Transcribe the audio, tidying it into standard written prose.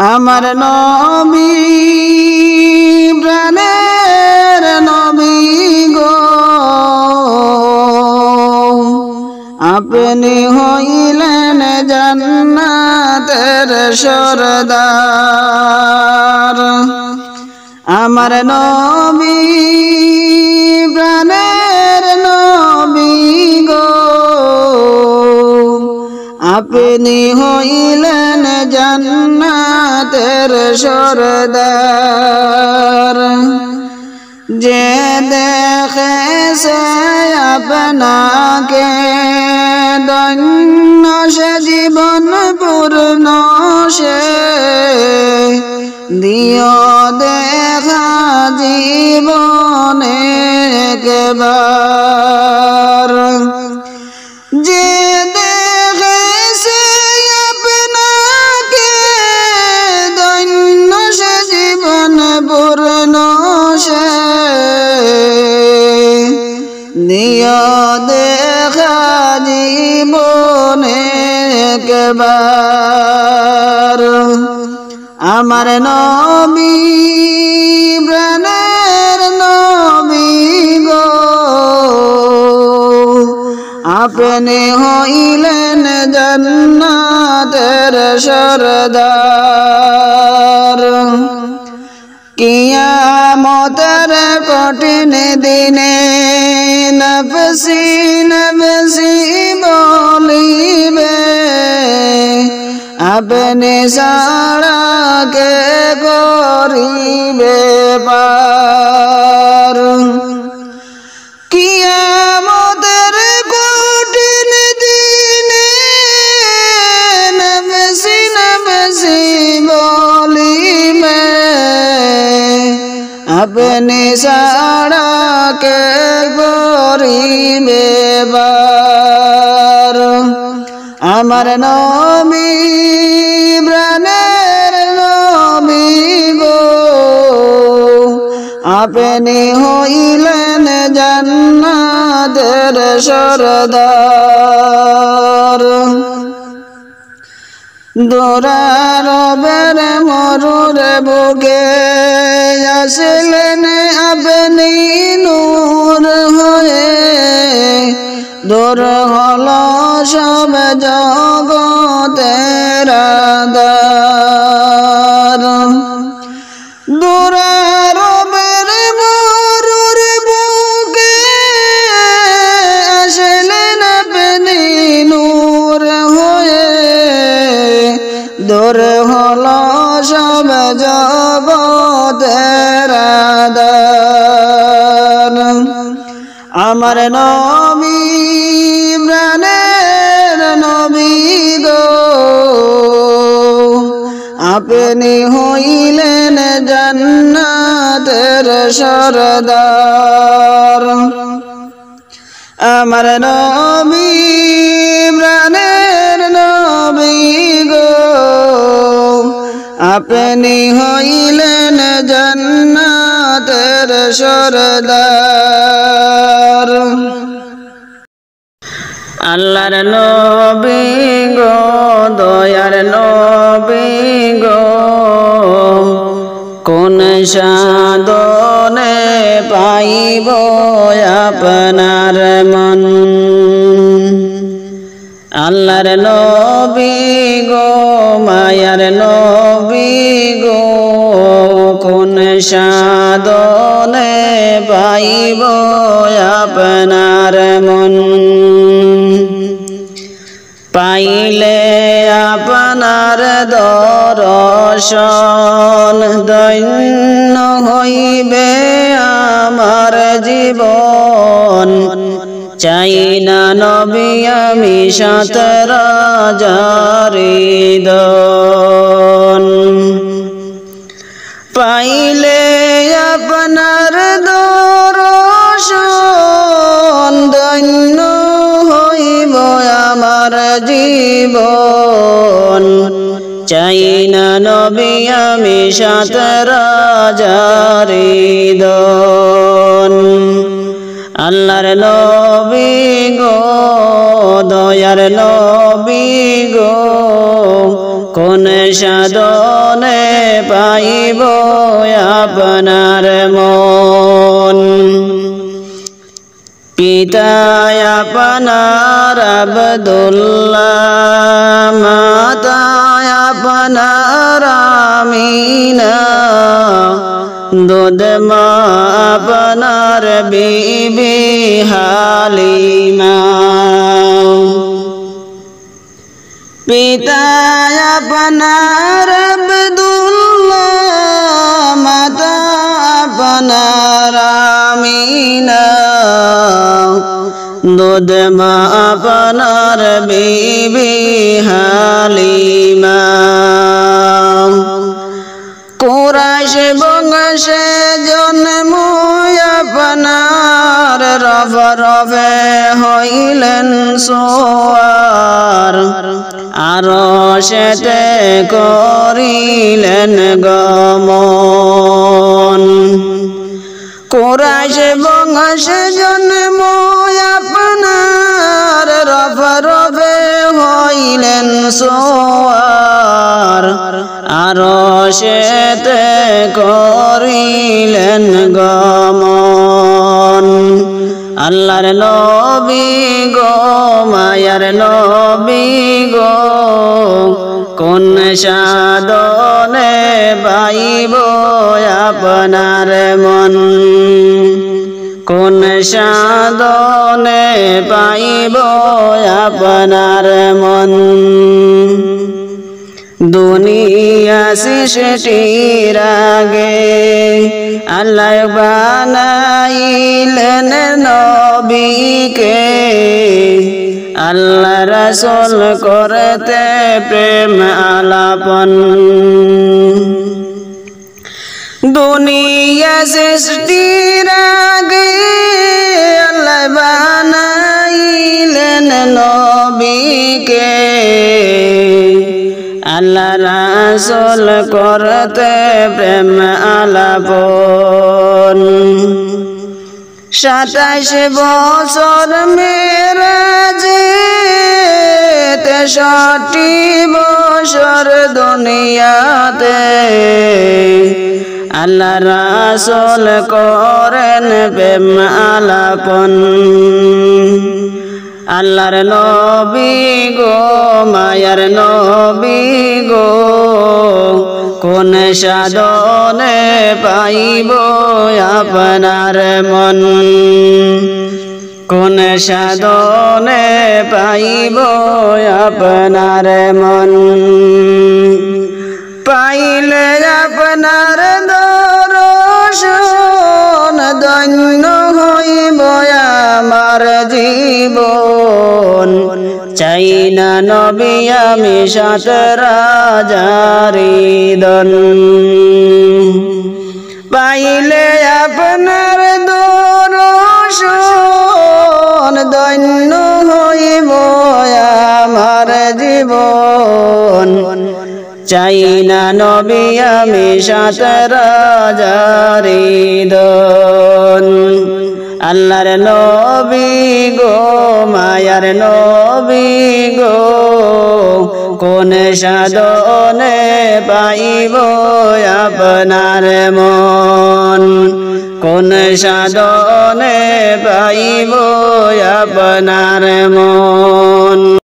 আমার নবী প্রাণের নবী গো, আপনি হইলেন জান্নাতের সরদার। আমার নবী প্রাণের নবী গো, আপনি হইলেন জান্নাতের সরদার। যে দেখেছে আপনাকে ধন্য সে জীবন পূর্ণ সে, দিও দেখা জীবনে একবার। যে দেখেছে আপনাকে ধন্য সে জীবন পূর্ণ সে, দিও দেখা জীবনে একবার। আমার নবী প্রাণের নবী গো, আপনি হইলেন জান্নাতের সরদার। কিয়ামতের কঠিন দিনে নফসি নফসি বলিবে, আপনি ছাড়া কে করিবে পার। কিয়ামতের কঠিন দিনে নফসি নফসি বলিবে, আপনি ছাড়া কে করিবে পার। আমার নবী প্রাণের নবী গো, আপনি হইলেন জান্নাতের সরদার। দুরারবের মরুর বুকে আসলেন আপনি নূর হয়ে, দূর হল সব জগতের আঁধার। দুরারবের মরুর বুকে আসলেন আপনি নূর হয়ে, দূর হল সব জগতের আঁধার। আমার নবী প্রাণের নবী গো, আপনি হইলেন জান্নাতের সরদার। আমার নবী প্রাণের নবী গো, আপনি হইলেন জান্নাতের সরদার। আল্লাহর নবী গো, দয়ার নবী গো, কোন সাধনে পাইব আপনার মন। আল্লাহর নবী গো, মায়ার নবী গো, কোন সাধনে পাইব আপনার মন। পাইলে আপনার দর্শন ধন্য হইবে আমার জীবন। চাই না নবী আমি ৭০০০০ দন। পাইলে আপনার দর্শন ধন্য হইব আমার জীবন। চাই না নবী আমি ৭০০০০ দন। আল্লাহর নবী গো, দয়ার নবী গো, কোন সাধনে পাইব আপনার মন। পিতা আপনার আব্দুল্লাহ, মাতা আপনার আমিনা, দুধ মা আপনার বিবি হালিমা। পিতা আপনার আব্দুল্লাহ, মাতা আপনার আমিনা, দুধ মা আপনার বিবি হালিমা। কুরাইশ বংশে জন্ম আপনার, রফে হইলেন সোয়ার, আরশেতে করিলেন গমন। কুরাইশ বংশে জন্ম আপনার, রফে হইলেন সোয়ার, আরশেতে করিলেন গমন। আল্লাহর নবী গো, মায়ার নবী গো, কোন সাধনে পাইব আপনার মন। কোন সাধনে পাইব আপনার মন। দুনিয়া সৃষ্টির আগে আল্লাহ বানাইলেন নবীকে, আল্লাহ রাসূল করতে প্রেম আলাপন। দুনিয়া সৃষ্টির আগে আল্লাহ বানাইলেন নবীকে, আল্লাহ রাসূল করতে প্রেম আলাপন। 27 বছর মেরাজে, 63 বছর দুনিয়াতে, আল্লাহ রাসূল করেন প্রেম আলাপন। আল্লাহর নবী গো, মায়ার নবী গো, কোন সাধনে পাইব আপনার মন। কোন সাধনে পাইব আপনার মন। পাইলে আপনার দর্শন, ধন্য হইব আমার জীবন। চাই না নবী আমি 7 রাজার দন। পাইলে আপনার দর্শন, ধন্য হইব আমার জীবন। চাই না নবী আমি 7 রাজার দন। আল্লাহর নবী গো, মায়ার নবী গো, কোন সাধনে পাইব আপনার মন। কোন সাধনে পাইব আপনার মন।